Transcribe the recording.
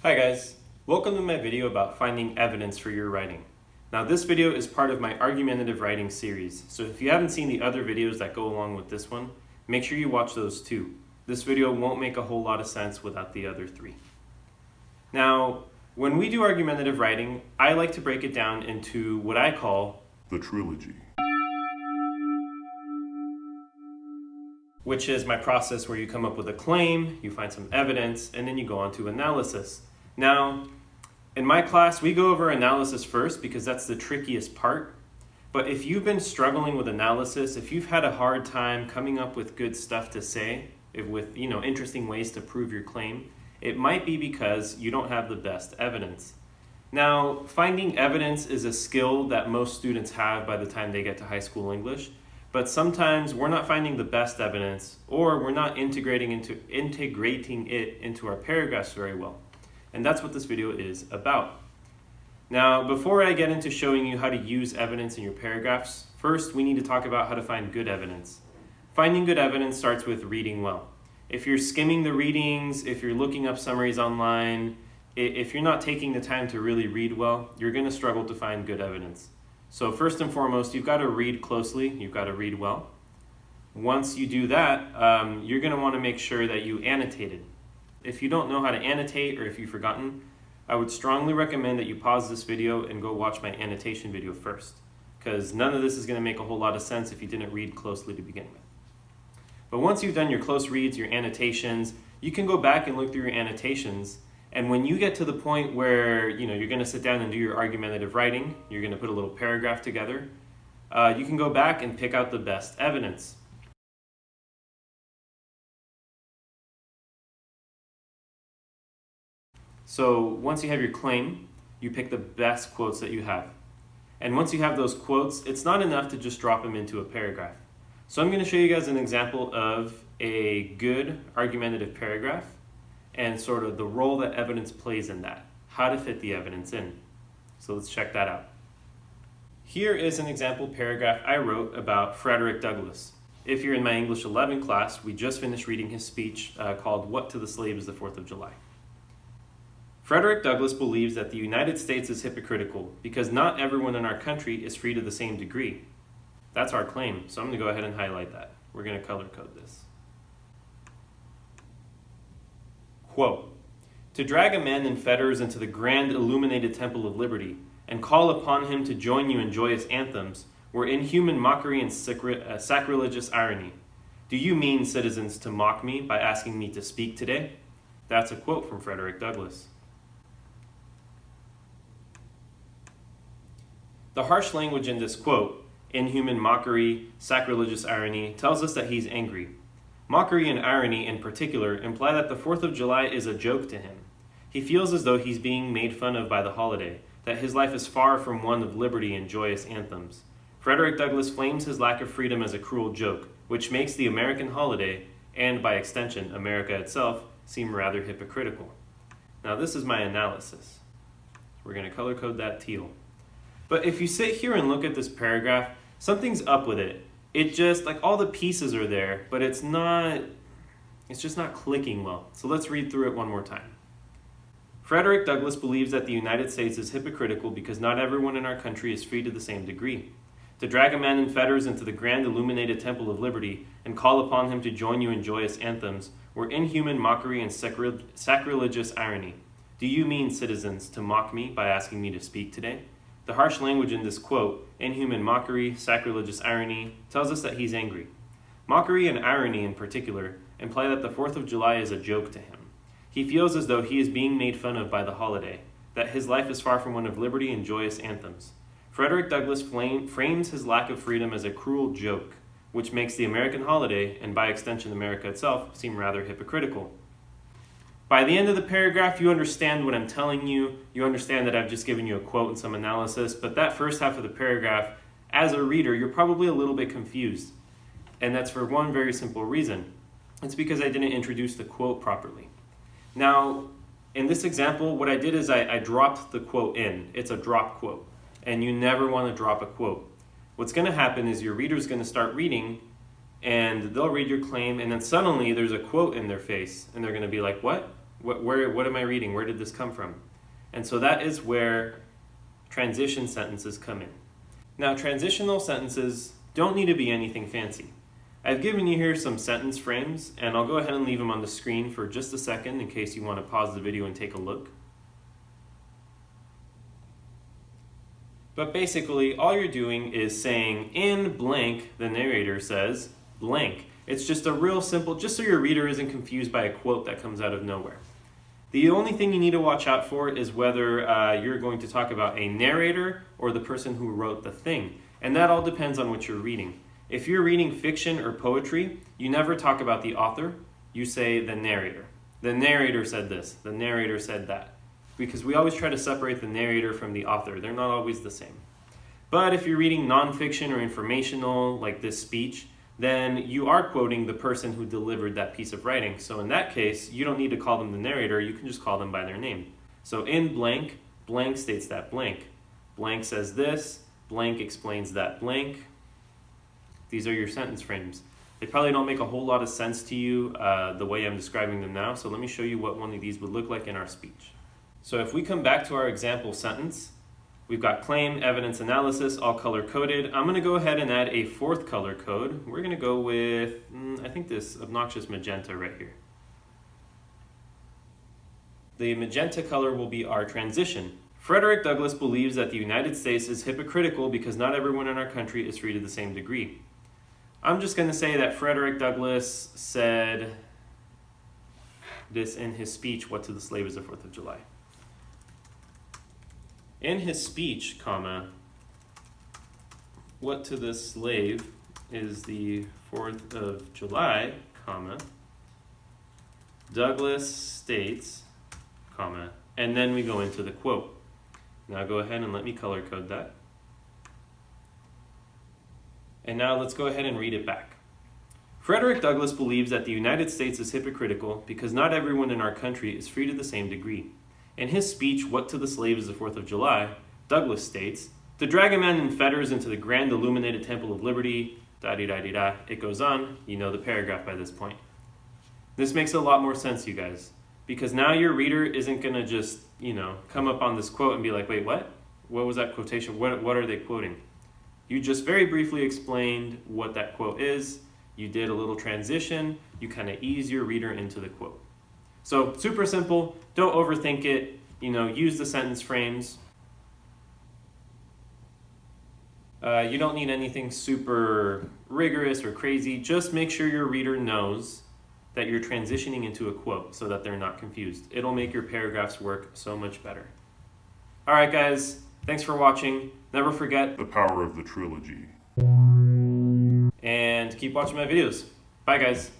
Hi guys, welcome to my video about finding evidence for your writing. Now this video is part of my argumentative writing series, so if you haven't seen the other videos that go along with this one, make sure you watch those too. This video won't make a whole lot of sense without the other three. Now, when we do argumentative writing, I like to break it down into what I call the trilogy, which is my process where you come up with a claim, you find some evidence, and then you go on to analysis. Now, in my class, we go over analysis first because that's the trickiest part. But if you've been struggling with analysis, if you've had a hard time coming up with good stuff to say, with interesting ways to prove your claim, it might be because you don't have the best evidence. Now, finding evidence is a skill that most students have by the time they get to high school English. But sometimes we're not finding the best evidence, or we're not integrating it into our paragraphs very well. And that's what this video is about. Now, before I get into showing you how to use evidence in your paragraphs, first we need to talk about how to find good evidence. Finding good evidence starts with reading well. If you're skimming the readings, if you're looking up summaries online, if you're not taking the time to really read well, you're going to struggle to find good evidence. So first and foremost, you've got to read closely, you've got to read well. Once you do that, you're going to want to make sure that you annotate it. If you don't know how to annotate or if you've forgotten, I would strongly recommend that you pause this video and go watch my annotation video first, because none of this is going to make a whole lot of sense if you didn't read closely to begin with. But once you've done your close reads, your annotations, you can go back and look through your annotations. And when you get to the point where you're going to sit down and do your argumentative writing, you're going to put a little paragraph together, you can go back and pick out the best evidence. So once you have your claim, you pick the best quotes that you have. And once you have those quotes, it's not enough to just drop them into a paragraph. So I'm going to show you guys an example of a good argumentative paragraph and sort of the role that evidence plays in that, how to fit the evidence in. So let's check that out. Here is an example paragraph I wrote about Frederick Douglass. If you're in my English 11 class, we just finished reading his speech called "What to the Slave is the 4th of July." Frederick Douglass believes that the United States is hypocritical because not everyone in our country is free to the same degree. That's our claim, so I'm going to go ahead and highlight that. We're going to color code this. Quote, "To drag a man in fetters into the grand illuminated temple of liberty and call upon him to join you in joyous anthems were inhuman mockery and sacrilegious irony. Do you mean, citizens, to mock me by asking me to speak today?" That's a quote from Frederick Douglass. The harsh language in this quote, inhuman mockery, sacrilegious irony, tells us that he's angry. Mockery and irony in particular imply that the 4th of July is a joke to him. He feels as though he's being made fun of by the holiday, that his life is far from one of liberty and joyous anthems. Frederick Douglass flames his lack of freedom as a cruel joke, which makes the American holiday, and by extension America itself, seem rather hypocritical. Now this is my analysis. We're going to color code that teal. But if you sit here and look at this paragraph, something's up with it. It just, like, all the pieces are there, but it's just not clicking well. So let's read through it one more time. Frederick Douglass believes that the United States is hypocritical because not everyone in our country is free to the same degree. To drag a man in fetters into the grand illuminated temple of liberty and call upon him to join you in joyous anthems were inhuman mockery and sacrilegious irony. Do you mean, citizens, to mock me by asking me to speak today? The harsh language in this quote, inhuman mockery, sacrilegious irony, tells us that he's angry. Mockery and irony in particular imply that the 4th of July is a joke to him. He feels as though he is being made fun of by the holiday, that his life is far from one of liberty and joyous anthems. Frederick Douglass frames his lack of freedom as a cruel joke, which makes the American holiday, and by extension America itself, seem rather hypocritical. By the end of the paragraph, you understand what I'm telling you. You understand that I've just given you a quote and some analysis, but that first half of the paragraph, as a reader, you're probably a little bit confused. And that's for one very simple reason. It's because I didn't introduce the quote properly. Now, in this example, what I did is I dropped the quote in. It's a drop quote, and you never want to drop a quote. What's going to happen is your reader's going to start reading, and they'll read your claim, and then suddenly there's a quote in their face, and they're going to be like, what? What am I reading? Where did this come from? And so that is where transition sentences come in. Now, transitional sentences don't need to be anything fancy. I've given you here some sentence frames, and I'll go ahead and leave them on the screen for just a second in case you want to pause the video and take a look. But basically, all you're doing is saying, in blank, the narrator says blank. It's just a real simple, just so your reader isn't confused by a quote that comes out of nowhere. The only thing you need to watch out for is whether you're going to talk about a narrator or the person who wrote the thing. And that all depends on what you're reading. If you're reading fiction or poetry, you never talk about the author, you say the narrator. The narrator said this, the narrator said that. Because we always try to separate the narrator from the author. They're not always the same. But if you're reading nonfiction or informational, like this speech, then you are quoting the person who delivered that piece of writing. So in that case, you don't need to call them the narrator, you can just call them by their name. So in blank, blank states that blank. Blank says this, blank explains that blank. These are your sentence frames. They probably don't make a whole lot of sense to you the way I'm describing them now, so let me show you what one of these would look like in our speech. So if we come back to our example sentence, we've got claim, evidence, analysis, all color-coded. I'm going to go ahead and add a fourth color code. We're going to go with, I think this obnoxious magenta right here. The magenta color will be our transition. Frederick Douglass believes that the United States is hypocritical because not everyone in our country is free to the same degree. I'm just going to say that Frederick Douglass said this in his speech, What to the Slave is the 4th of July. In his speech, comma, what to the slave is the 4th of July, comma, Douglass states, comma, and then we go into the quote. Now go ahead and let me color code that. And now let's go ahead and read it back. Frederick Douglass believes that the United States is hypocritical because not everyone in our country is free to the same degree. In his speech, What to the Slave is the 4th of July, Douglass states, to drag a man in fetters into the grand illuminated temple of liberty, da-di-da-di-da, it goes on, you know the paragraph by this point. This makes a lot more sense, you guys, because now your reader isn't going to just, come up on this quote and be like, wait, what? What was that quotation? What are they quoting? You just very briefly explained what that quote is, you did a little transition, you kind of ease your reader into the quote. So super simple, don't overthink it, use the sentence frames. You don't need anything super rigorous or crazy, just make sure your reader knows that you're transitioning into a quote so that they're not confused. It'll make your paragraphs work so much better. All right, guys, thanks for watching. Never forget the power of the trilogy. And keep watching my videos. Bye, guys.